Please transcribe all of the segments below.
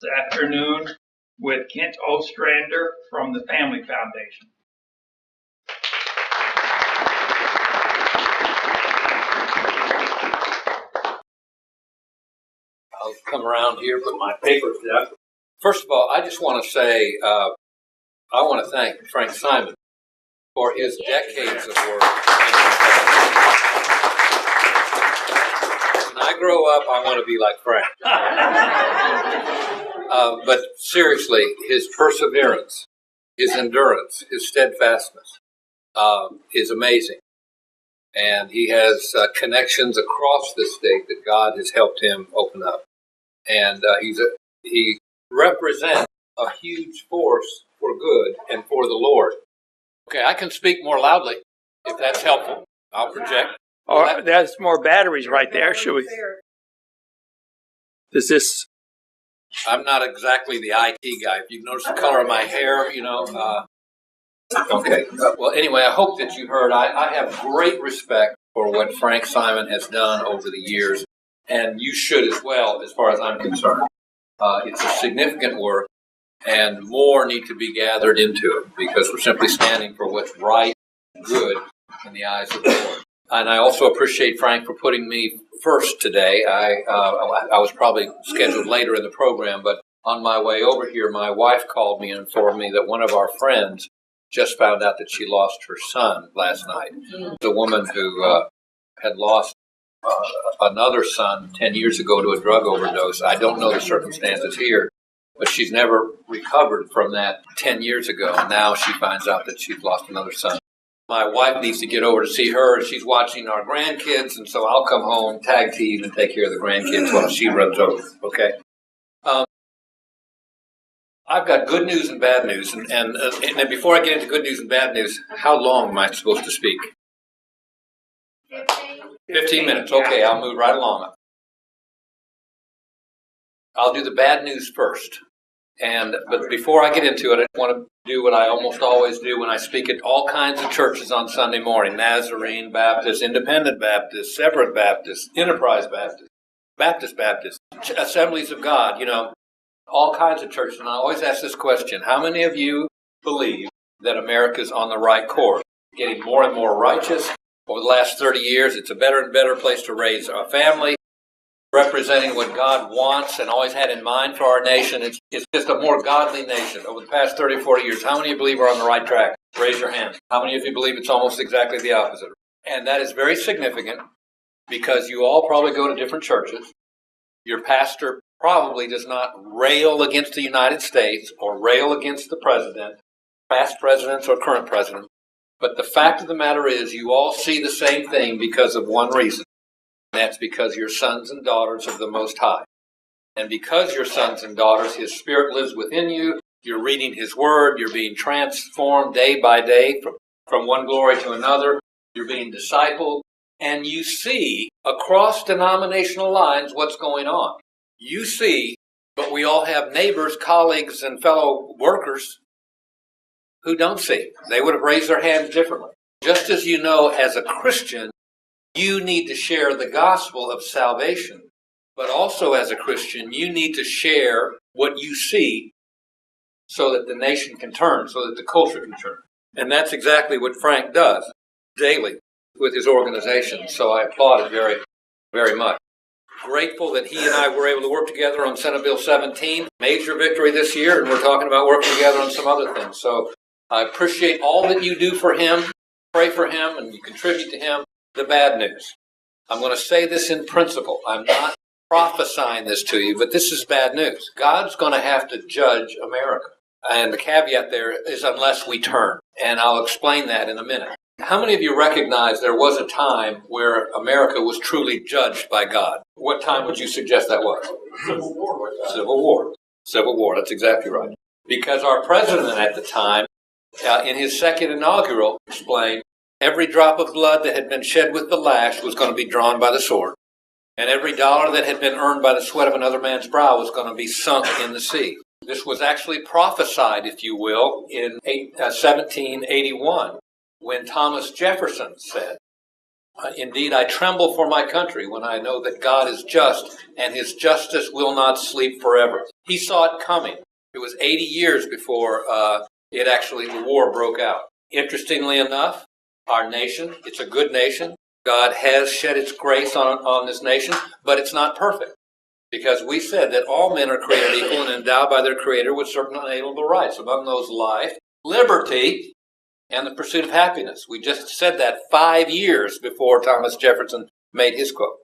this afternoon with Kent Ostrander from the Family Foundation. I'll come around here, put my papers down. First of all, I just want to say I want to thank Frank Simon for his decades of work. When I grow up, I want to be like Frank. But seriously, his perseverance, his endurance, his steadfastness is amazing. And he has connections across the state that God has helped him open up. And he represents a huge force for good and for the Lord. Okay, I can speak more loudly if that's helpful. I'll project. Oh, there's more batteries right there. Should we? Does this? I'm not exactly the IT guy. If you notice the color of my hair, Okay. Well, anyway, I hope that you heard. I have great respect for what Frank Simon has done over the years, and you should as well, as far as I'm concerned. It's a significant work, and more need to be gathered into it because we're simply standing for what's right and good in the eyes of the Lord. And I also appreciate Frank for putting me first today. I was probably scheduled later in the program, but on my way over here, my wife called me and informed me that one of our friends just found out that she lost her son last night. The woman who had lost another son 10 years ago to a drug overdose. I don't know the circumstances here, but she's never recovered from that 10 years ago. And now she finds out that she's lost another son. My wife needs to get over to see her, and she's watching our grandkids, and so I'll come home, tag team, and take care of the grandkids while she runs over, okay? I've got good news and bad news, and before I get into good news and bad news, how long am I supposed to speak? 15 minutes. Okay, I'll move right along. I'll do the bad news first. But before I get into it, I want to do what I almost always do when I speak at all kinds of churches on Sunday morning: Nazarene Baptist, Independent Baptist, Separate Baptist, Enterprise Baptist, Baptist, Assemblies of God, all kinds of churches. And I always ask this question: how many of you believe that America's on the right course, getting more and more righteous? Over the last 30 years, it's a better and better place to raise a family, representing what God wants and always had in mind for our nation. It's just a more godly nation. Over the past 30, 40 years, how many of you believe we're on the right track? Raise your hand. How many of you believe it's almost exactly the opposite? And that is very significant because you all probably go to different churches. Your pastor probably does not rail against the United States or rail against the president, past presidents or current president. But the fact of the matter is you all see the same thing because of one reason. And that's because you're sons and daughters of the Most High. And because you're sons and daughters, His Spirit lives within you. You're reading His Word. You're being transformed day by day from one glory to another. You're being discipled. And you see across denominational lines what's going on. You see, but we all have neighbors, colleagues, and fellow workers who don't see. They would have raised their hands differently. Just as you know, as a Christian, you need to share the gospel of salvation. But also as a Christian, you need to share what you see so that the nation can turn, so that the culture can turn. And that's exactly what Frank does daily with his organization. So I applaud it very, very much. Grateful that he and I were able to work together on Senate Bill 17. Major victory this year, and we're talking about working together on some other things. So I appreciate all that you do for him, pray for him, and you contribute to him. The bad news. I'm going to say this in principle. I'm not prophesying this to you, but this is bad news. God's going to have to judge America. And the caveat there is unless we turn. And I'll explain that in a minute. How many of you recognize there was a time where America was truly judged by God? What time would you suggest that was? Civil War. Civil War, that's exactly right. Because our president at the time, in his second inaugural, explained every drop of blood that had been shed with the lash was going to be drawn by the sword. And every dollar that had been earned by the sweat of another man's brow was going to be sunk in the sea. This was actually prophesied, if you will, in 1781, when Thomas Jefferson said, "Indeed, I tremble for my country when I know that God is just, and His justice will not sleep forever." He saw it coming. It was 80 years before the war broke out. Interestingly enough, our nation, it's a good nation. God has shed its grace on this nation, but it's not perfect. Because we said that all men are created equal and endowed by their Creator with certain unalienable rights, among those life, liberty, and the pursuit of happiness. We just said that 5 years before Thomas Jefferson made his quote.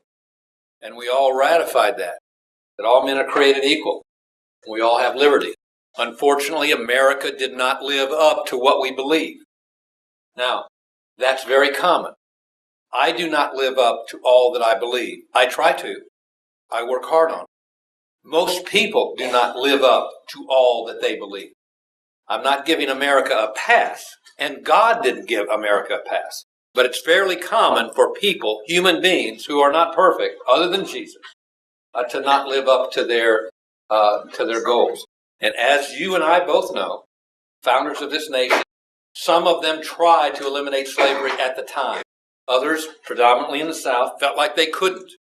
And we all ratified that all men are created equal. We all have liberty. Unfortunately, America did not live up to what we believe. Now, that's very common. I do not live up to all that I believe. I try to. I work hard on it. Most people do not live up to all that they believe. I'm not giving America a pass, and God didn't give America a pass. But it's fairly common for people, human beings, who are not perfect, other than Jesus, to not live up to their goals. And as you and I both know, founders of this nation, some of them tried to eliminate slavery at the time. Others, predominantly in the South, felt like they couldn't.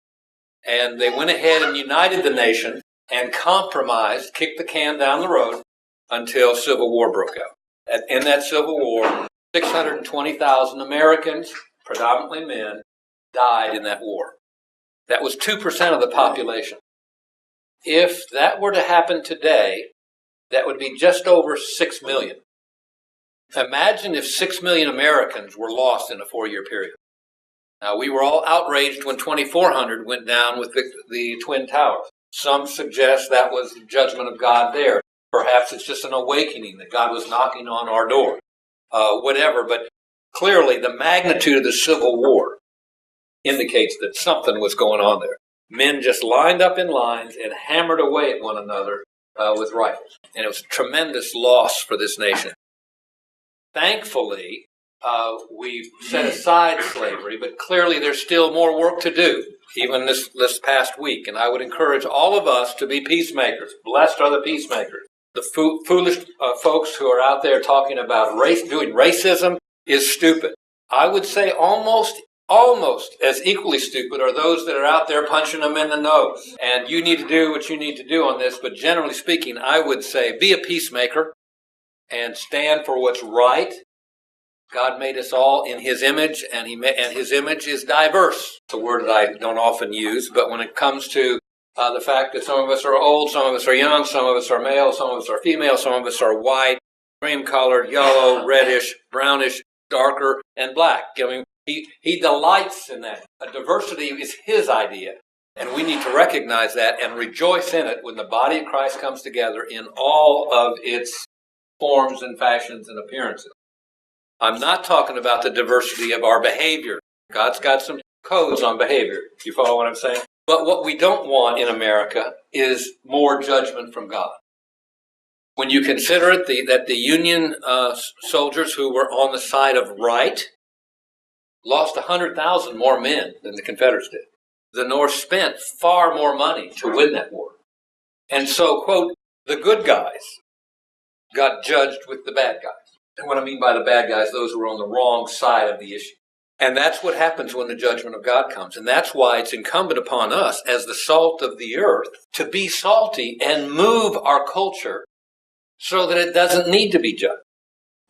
And they went ahead and united the nation and compromised, kicked the can down the road until Civil War broke out. In that Civil War, 620,000 Americans, predominantly men, died in that war. That was 2% of the population. If that were to happen today, that would be just over 6 million. Imagine if 6 million Americans were lost in a 4-year period. Now, we were all outraged when 2,400 went down with the Twin Towers. Some suggest that was the judgment of God there. Perhaps it's just an awakening that God was knocking on our door. Whatever, but clearly the magnitude of the Civil War indicates that something was going on there. Men just lined up in lines and hammered away at one another with rifles. And it was a tremendous loss for this nation. Thankfully, we've set aside slavery, but clearly there's still more work to do, even this past week. And I would encourage all of us to be peacemakers. Blessed are the peacemakers. The foolish folks who are out there talking about doing racism is stupid. I would say almost as equally stupid are those that are out there punching them in the nose. And you need to do what you need to do on this, but generally speaking, I would say be a peacemaker and stand for what's right. God made us all in His image, and His image is diverse. It's a word that I don't often use, but when it comes to the fact that some of us are old, some of us are young, some of us are male, some of us are female, some of us are white, cream-colored, yellow, reddish, brownish, darker, and black. I mean, He delights in that. A diversity is His idea, and we need to recognize that and rejoice in it when the body of Christ comes together in all of its forms and fashions and appearances. I'm not talking about the diversity of our behavior. God's got some codes on behavior. You follow what I'm saying? But what we don't want in America is more judgment from God. When you consider it, that the Union soldiers who were on the side of right lost 100,000 more men than the Confederates did. The North spent far more money to win that war. And so, quote, the good guys got judged with the bad guys. And what I mean by the bad guys, those who were on the wrong side of the issue. And that's what happens when the judgment of God comes. And that's why it's incumbent upon us as the salt of the earth to be salty and move our culture so that it doesn't need to be judged.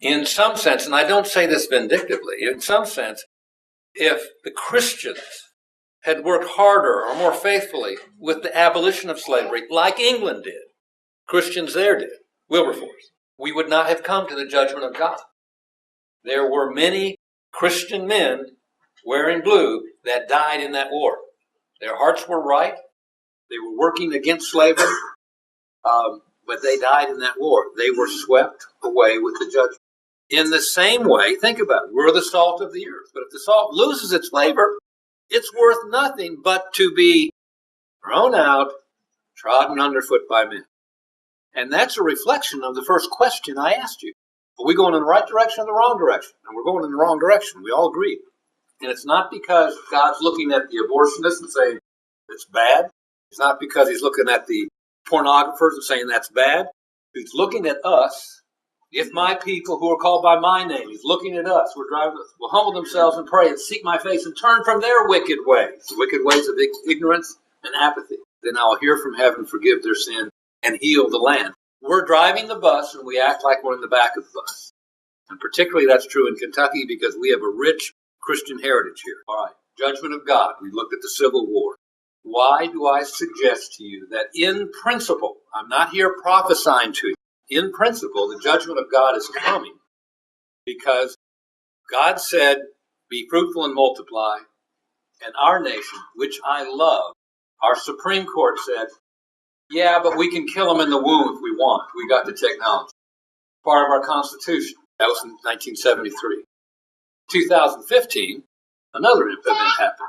In some sense, and I don't say this vindictively, in some sense, if the Christians had worked harder or more faithfully with the abolition of slavery, like England did, Christians there did, Wilberforce, we would not have come to the judgment of God. There were many Christian men wearing blue that died in that war. Their hearts were right. They were working against slavery, but they died in that war. They were swept away with the judgment. In the same way, think about it. We're the salt of the earth. But if the salt loses its flavor, it's worth nothing but to be thrown out, trodden underfoot by men. And that's a reflection of the first question I asked you. Are we going in the right direction or the wrong direction? And we're going in the wrong direction. We all agree. And it's not because God's looking at the abortionists and saying it's bad. It's not because He's looking at the pornographers and saying that's bad. He's looking at us. If my people who are called by my name, He's looking at us, will humble themselves and pray and seek my face and turn from their wicked ways, the wicked ways of ignorance and apathy. Then I'll hear from heaven, forgive their sin, and heal the land. We're driving the bus and we act like we're in the back of the bus. And particularly that's true in Kentucky because we have a rich Christian heritage here. All right, judgment of God. We looked at the Civil War. Why do I suggest to you that in principle, I'm not here prophesying to you, in principle, the judgment of God is coming because God said, be fruitful and multiply, and our nation, which I love, our Supreme Court said, yeah, but we can kill them in the womb if we want. We got the technology. Part of our Constitution. That was in 1973. 2015, another event happened.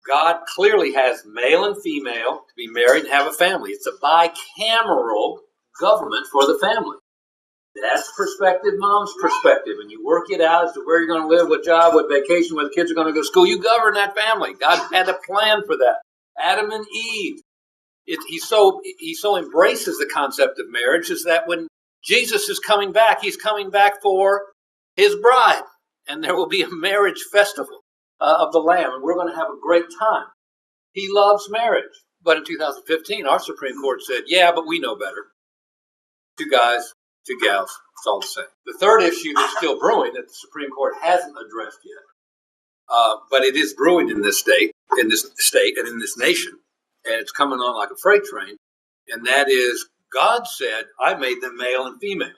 God clearly has male and female to be married and have a family. It's a bicameral government for the family. Dad's perspective, mom's perspective, and you work it out as to where you're going to live, what job, what vacation, where the kids are going to go to school. You govern that family. God had a plan for that. Adam and Eve. He so embraces the concept of marriage is that when Jesus is coming back, he's coming back for his bride. And there will be a marriage festival of the Lamb, and we're going to have a great time. He loves marriage. But in 2015, our Supreme Court said, yeah, but we know better. 2 guys, 2 gals, it's all the same. The third issue that's still brewing that the Supreme Court hasn't addressed yet, but it is brewing in this state, and in this nation, and it's coming on like a freight train, and that is God said, I made them male and female.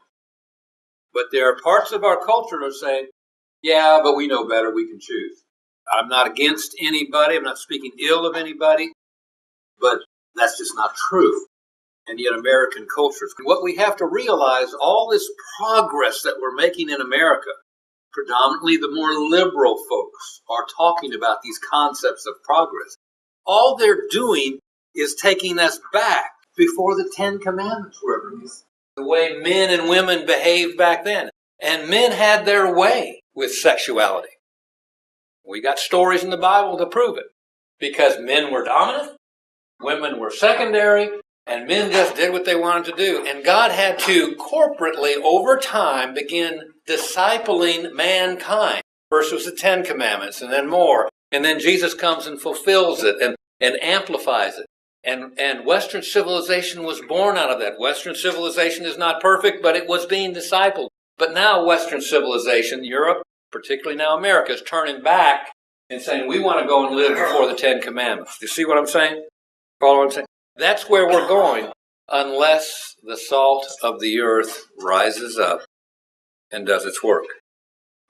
But there are parts of our culture that are saying, yeah, but we know better, we can choose. I'm not against anybody, I'm not speaking ill of anybody, but that's just not true. And yet American culture, what we have to realize, all this progress that we're making in America, predominantly the more liberal folks are talking about these concepts of progress. All they're doing is taking us back before the 10 Commandments were released. The way men and women behaved back then. And men had their way with sexuality. We got stories in the Bible to prove it. Because men were dominant, women were secondary, and men just did what they wanted to do. And God had to corporately, over time, begin discipling mankind. First was the 10 Commandments, and then more. And then Jesus comes and fulfills it and amplifies it. And Western civilization was born out of that. Western civilization is not perfect, but it was being discipled. But now Western civilization, Europe, particularly now America, is turning back and saying, we want to go and live before the 10 Commandments. Do you see what I'm saying? Follow what I'm saying? That's where we're going, unless the salt of the earth rises up and does its work.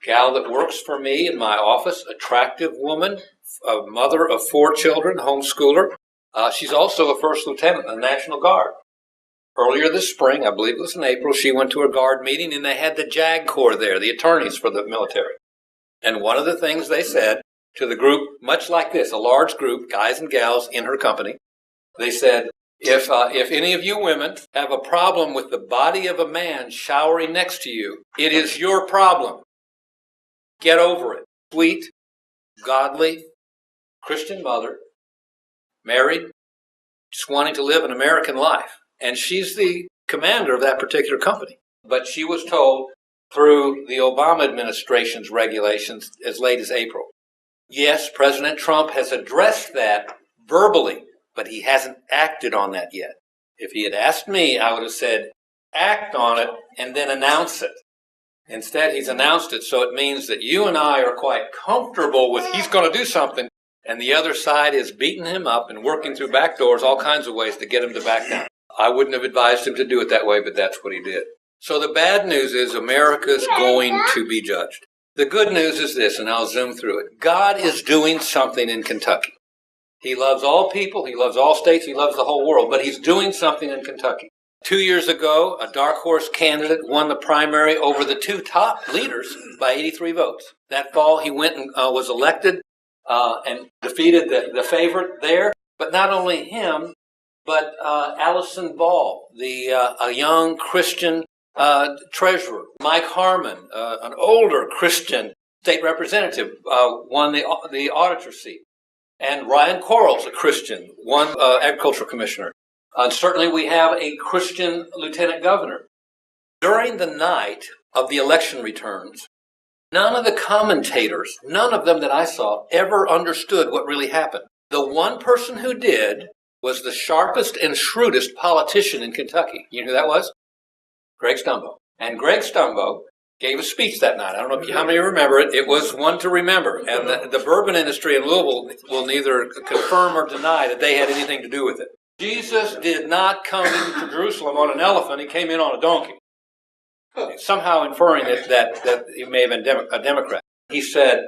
Gal that works for me in my office, attractive woman, a mother of 4 children, homeschooler. She's also a first lieutenant in the National Guard. Earlier this spring, I believe it was in April, she went to a Guard meeting and they had the JAG Corps there, the attorneys for the military. And one of the things they said to the group, much like this, a large group, guys and gals in her company, they said, if any of you women have a problem with the body of a man showering next to you, it is your problem. Get over it. Sweet, godly, Christian mother, married, just wanting to live an American life. And she's the commander of that particular company. But she was told through the Obama administration's regulations as late as April. Yes, President Trump has addressed that verbally, but he hasn't acted on that yet. If he had asked me, I would have said, act on it and then announce it. Instead, he's announced it, so it means that you and I are quite comfortable with he's going to do something, and the other side is beating him up and working through back doors, all kinds of ways to get him to back down. I wouldn't have advised him to do it that way, but that's what he did. So the bad news is America's going to be judged. The good news is this, and I'll zoom through it. God is doing something in Kentucky. He loves all people, he loves all states, he loves the whole world, but he's doing something in Kentucky. 2 years ago, a dark horse candidate won the primary over the 2 top leaders by 83 votes. That fall, he went and was elected and defeated the favorite there. But not only him, but Allison Ball, a young Christian treasurer. Mike Harmon, an older Christian state representative, won the auditor seat. And Ryan Quarles, a Christian, won agricultural commissioner. And certainly we have a Christian lieutenant governor. During the night of the election returns, none of the commentators, none of them that I saw, ever understood what really happened. The one person who did was the sharpest and shrewdest politician in Kentucky. You know who that was? Greg Stumbo. And Greg Stumbo gave a speech that night. I don't know how many remember it. It was one to remember. And the bourbon industry in Louisville will neither confirm or deny that they had anything to do with it. Jesus did not come into Jerusalem on an elephant. He came in on a donkey. Somehow inferring that he may have been a Democrat. He said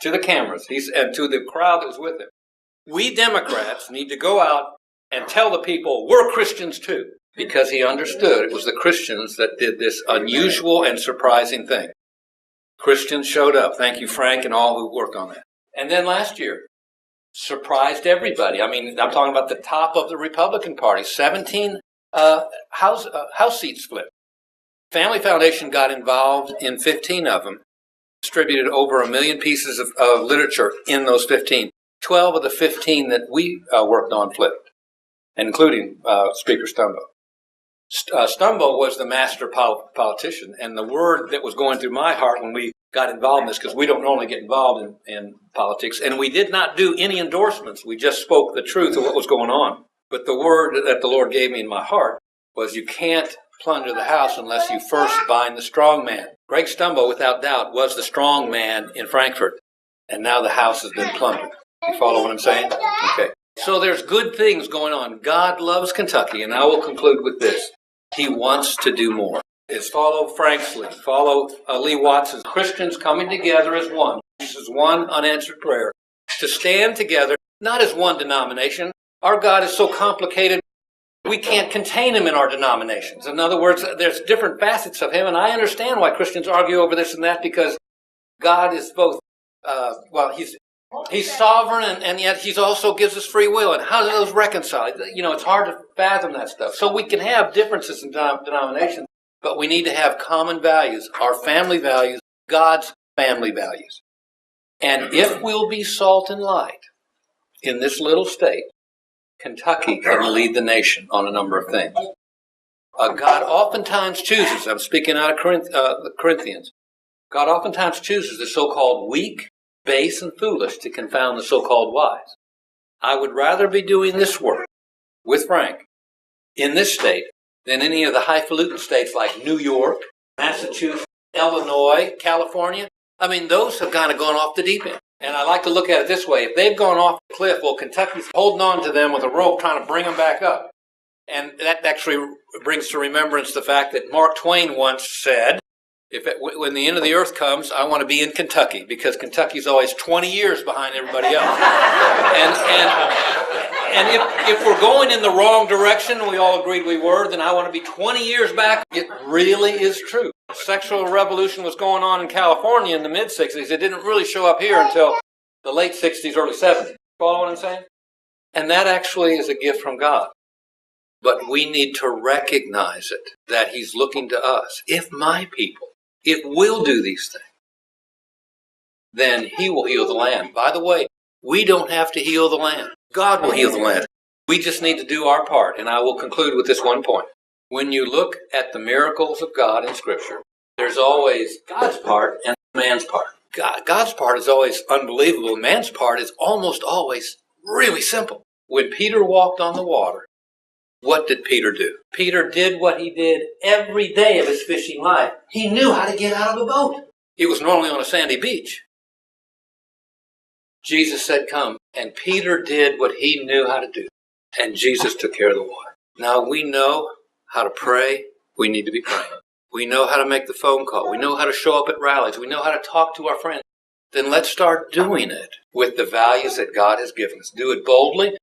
to the cameras and to the crowd that was with him, we Democrats need to go out and tell the people we're Christians too. Because he understood it was the Christians that did this unusual and surprising thing. Christians showed up. Thank you, Frank, and all who worked on that. And then last year, surprised everybody. I mean, I'm talking about the top of the Republican Party. 17 house seats flipped. Family Foundation got involved in 15 of them, distributed over 1 million pieces of literature in those 15. 12 of the 15 that we worked on flipped, including Speaker Stumbo. Stumbo was the master politician, and the word that was going through my heart when we got involved in this, because we don't normally get involved in politics, and we did not do any endorsements. We just spoke the truth of what was going on. But the word that the Lord gave me in my heart was, you can't plunder the house unless you first bind the strong man. Greg Stumbo, without doubt, was the strong man in Frankfort, and now the house has been plundered. You follow what I'm saying? Okay. So there's good things going on. God loves Kentucky, and I will conclude with this. He wants to do more. It's follow Frank's lead, follow Lee Watson's. Christians coming together as one. This is one unanswered prayer. To stand together, not as one denomination. Our God is so complicated, we can't contain him in our denominations. In other words, there's different facets of him, and I understand why Christians argue over this and that, because God is both, He's sovereign, and yet he also gives us free will. And how do those reconcile? You know, it's hard to fathom that stuff. So we can have differences in denominations, but we need to have common values, our family values, God's family values. And if we'll be salt and light in this little state, Kentucky can lead the nation on a number of things. God oftentimes chooses, I'm speaking out of the Corinthians, God oftentimes chooses the so-called weak, base, and foolish to confound the so-called wise. I would rather be doing this work with Frank in this state than any of the highfalutin states like New York, Massachusetts, Illinois, California. I mean, those have kind of gone off the deep end. And I like to look at it this way. If they've gone off the cliff, well, Kentucky's holding on to them with a rope trying to bring them back up. And that actually brings to remembrance the fact that Mark Twain once said, when the end of the earth comes, I want to be in Kentucky, because Kentucky's always 20 years behind everybody else. And if we're going in the wrong direction, we all agreed we were, then I want to be 20 years back. It really is true. Sexual revolution was going on in California in the mid-'60s. It didn't really show up here until the late 60s, early 70s. Follow what I'm saying? And that actually is a gift from God. But we need to recognize it, that he's looking to us. If my people, if we'll do these things, then he will heal the land. By the way, we don't have to heal the land. God will heal the land. We just need to do our part. And I will conclude with this one point. When you look at the miracles of God in Scripture, there's always God's part and man's part. God's part is always unbelievable. Man's part is almost always really simple. When Peter walked on the water, what did Peter do? Peter did what he did every day of his fishing life. He knew how to get out of a boat. He was normally on a sandy beach. Jesus said, come. And Peter did what he knew how to do. And Jesus took care of the water. Now we know how to pray. We need to be praying. We know how to make the phone call. We know how to show up at rallies. We know how to talk to our friends. Then let's start doing it with the values that God has given us. Do it boldly.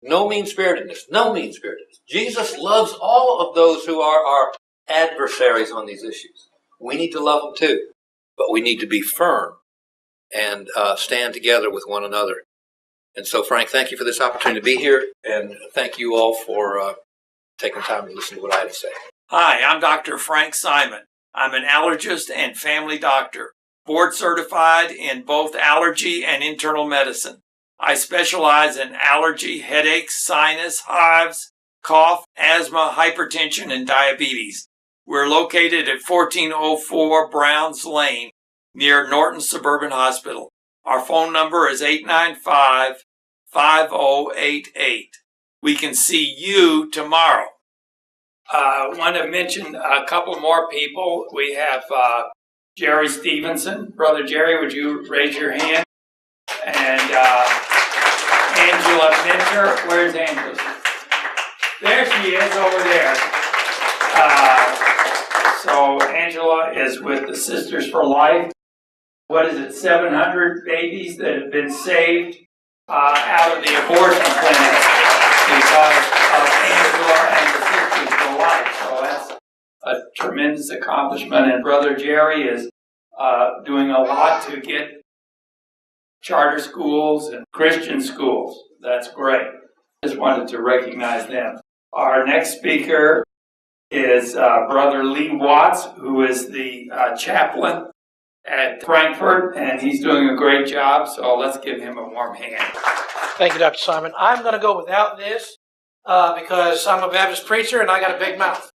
No mean-spiritedness. No mean-spiritedness. Jesus loves all of those who are our adversaries on these issues. We need to love them too. But we need to be firm and stand together with one another. And so, Frank, thank you for this opportunity to be here. And thank you all for taking time to listen to what I have to say. Hi, I'm Dr. Frank Simon. I'm an allergist and family doctor, board certified in both allergy and internal medicine. I specialize in allergy, headaches, sinus, hives, cough, asthma, hypertension, and diabetes. We're located at 1404 Browns Lane near Norton Suburban Hospital. Our phone number is 888-888-5088. We can see you tomorrow. I want to mention a couple more people. We have Jerry Stevenson. Brother Jerry, would you raise your hand? And Angela Minter. Where's Angela? There she is over there. So Angela is with the Sisters for Life. What is it, 700 babies that have been saved out of the abortion clinic because of Angela and the Sisters for Life. So that's a tremendous accomplishment. And Brother Jerry is doing a lot to get charter schools and Christian schools. That's great. Just wanted to recognize them. Our next speaker is Brother Lee Watts, who is the chaplain at Frankfort, and he's doing a great job, so let's give him a warm hand. Thank you, Dr. Simon. I'm going to go without this because I'm a Baptist preacher and I got a big mouth.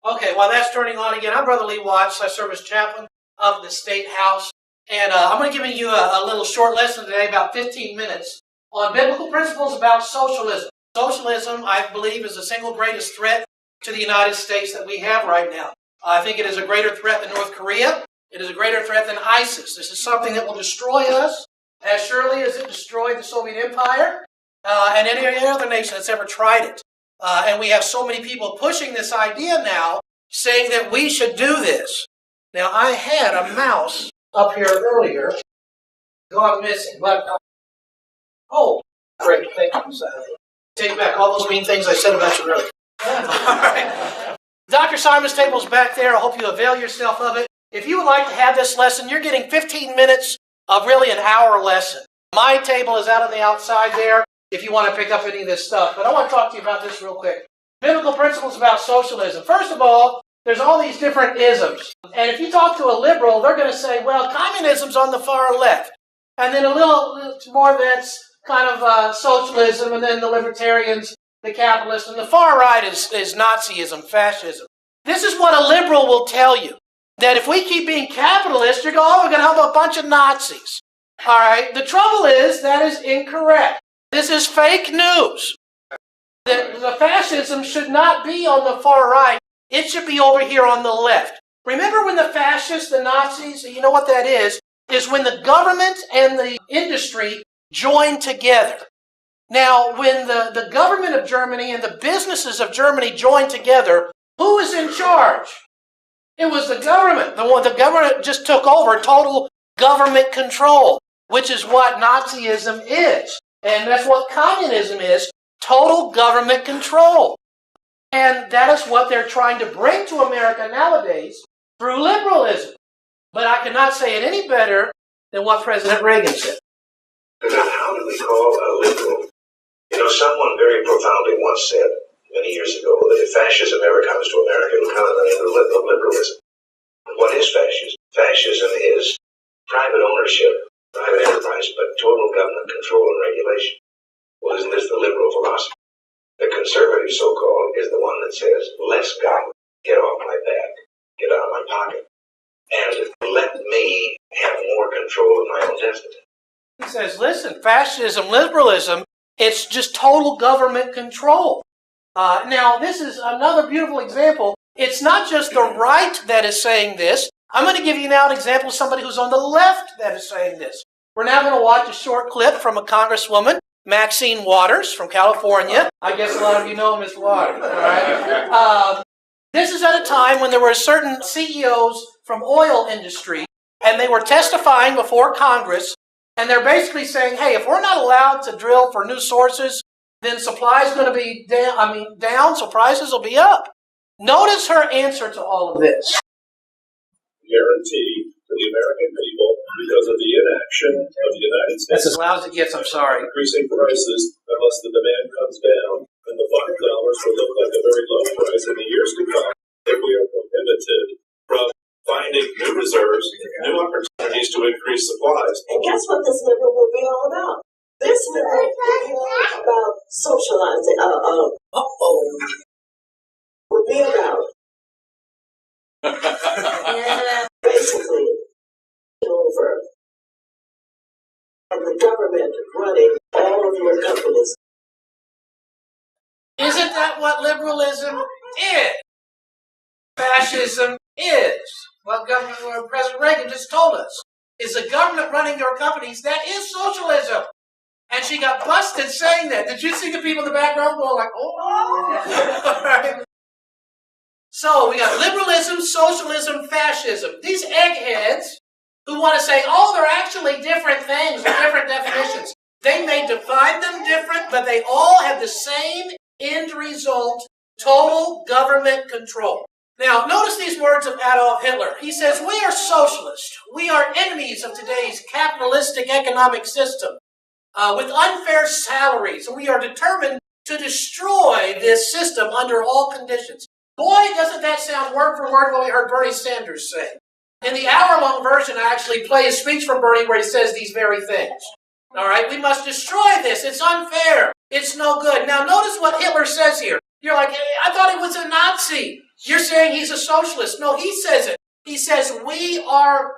Okay, while that's turning on again, I'm Brother Lee Watts. I serve as chaplain of the State House, and I'm going to give you a little short lesson today, about 15 minutes, on biblical principles about socialism. Socialism, I believe, is the single greatest threat to the United States that we have right now. I think it is a greater threat than North Korea. It is a greater threat than ISIS. This is something that will destroy us as surely as it destroyed the Soviet Empire and any other nation that's ever tried it. And we have so many people pushing this idea now, saying that we should do this. Now, I had a mouse up here earlier. Gone missing. But, oh, great. Thank you. Take back all those mean things I said about you earlier. All right. Dr. Simon's table is back there. I hope you avail yourself of it. If you would like to have this lesson, you're getting 15 minutes of really an hour lesson. My table is out on the outside there if you want to pick up any of this stuff. But I want to talk to you about this real quick. Biblical principles about socialism. First of all, there's all these different isms. And if you talk to a liberal, they're going to say, well, communism's on the far left. And then a little more that's kind of socialism, and then the libertarians, the capitalists, and the far right is Nazism, fascism. This is what a liberal will tell you. That if we keep being capitalists, you're going, oh, we're going to have a bunch of Nazis. All right? The trouble is, that is incorrect. This is fake news. The fascism should not be on the far right. It should be over here on the left. Remember when the fascists, the Nazis, you know what that is when the government and the industry join together. Now, when the government of Germany and the businesses of Germany join together, who is in charge? It was the government. The government just took over total government control, which is what Nazism is. And that's what communism is, total government control. And that is what they're trying to bring to America nowadays through liberalism. But I cannot say it any better than what President Reagan said. How do we call a liberal? You know, someone very profoundly once said, many years ago, that if fascism ever comes to America, it'll come in the name of liberalism. What is fascism? Fascism is private ownership, private enterprise, but total government control and regulation. Well, isn't this the liberal philosophy? The conservative, so-called, is the one that says, less government, get off my back, get out of my pocket, and let me have more control of my own destiny. He says, listen, fascism, liberalism, it's just total government control. Now, this is another beautiful example. It's not just the right that is saying this. I'm going to give you now an example of somebody who's on the left that is saying this. We're now going to watch a short clip from a congresswoman, Maxine Waters from California. I guess a lot of you know Ms. Waters. All right? This is at a time when there were certain CEOs from oil industry, and they were testifying before Congress, and they're basically saying, hey, if we're not allowed to drill for new sources, then supply is going to be down, so prices will be up. Notice her answer to all of this. Guarantee to the American people because of the inaction of the United States. That's as loud as it gets, I'm sorry. Increasing prices unless the demand comes down, and the $5 will look like a very low price in the years to come if we are prohibited from finding new reserves, new opportunities to increase supplies. And guess what this liberal will be all about? This liberal will be all about socializing. Will be about basically over and the government running all of your companies. Isn't that what liberalism is? Fascism is. What President Reagan just told us is the government running your companies. That is socialism. And she got busted saying that. Did you see the people in the background go like, oh? All right. So we got liberalism, socialism, fascism. These eggheads who want to say, oh, they're actually different things with different definitions. They may define them different, but they all have the same end result, total government control. Now, notice these words of Adolf Hitler. He says, we are socialists. We are enemies of today's capitalistic economic system with unfair salaries. We are determined to destroy this system under all conditions. Boy, doesn't that sound word for word what we heard Bernie Sanders say. In the hour-long version, I actually play a speech from Bernie where he says these very things. All right, we must destroy this. It's unfair. It's no good. Now, notice what Hitler says here. You're like, hey, I thought he was a Nazi. You're saying he's a socialist. No, he says it. He says, we are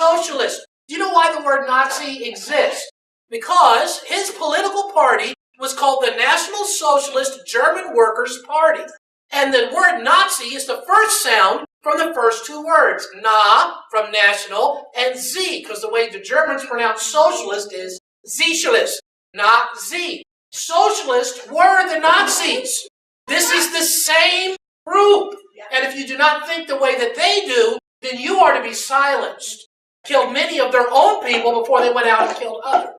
socialists. Do you know why the word Nazi exists? Because his political party was called the National Socialist German Workers' Party. And the word Nazi is the first sound from the first two words. Na, from national, and Z, because the way the Germans pronounce socialist is Sozialist, not Z. Socialists were the Nazis. This is the same group. And if you do not think the way that they do, then you are to be silenced. Killed many of their own people before they went out and killed others.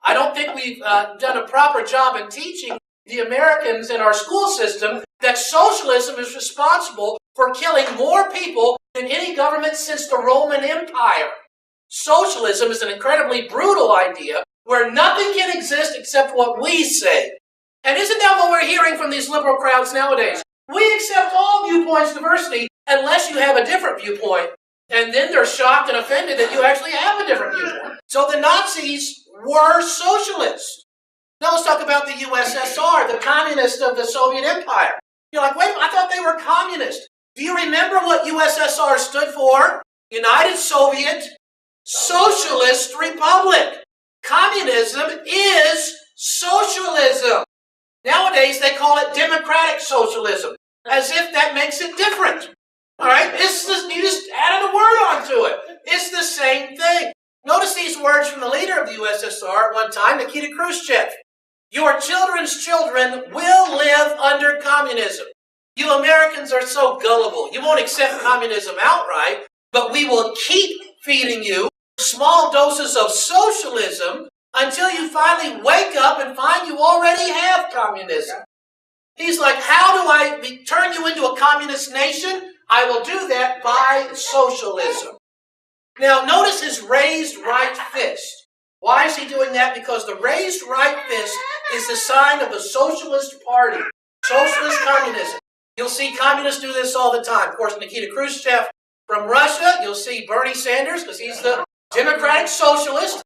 I don't think we've done a proper job in teaching the Americans in our school system that socialism is responsible for killing more people than any government since the Roman Empire. Socialism is an incredibly brutal idea where nothing can exist except what we say. And isn't that what we're hearing from these liberal crowds nowadays? We accept all viewpoints diversity unless you have a different viewpoint. And then they're shocked and offended that you actually have a different viewpoint. So the Nazis were socialists. Now let's talk about the USSR, the communist of the Soviet Empire. You're like, wait, I thought they were communist. Do you remember what USSR stood for? United Soviet Socialist Republic. Communism is socialism. Nowadays, they call it democratic socialism, as if that makes it different. All right? You just added a word onto it. It's the same thing. Notice these words from the leader of the USSR at one time, Nikita Khrushchev. Your children's children will live under communism. You Americans are so gullible. You won't accept communism outright, but we will keep feeding you small doses of socialism until you finally wake up and find you already have communism. He's like, how do I turn you into a communist nation? I will do that by socialism. Now, notice his raised right fist. Why is he doing that? Because the raised right fist is the sign of the Socialist Party, socialist communism. You'll see communists do this all the time. Of course, Nikita Khrushchev from Russia. You'll see Bernie Sanders, because he's the Democratic Socialist.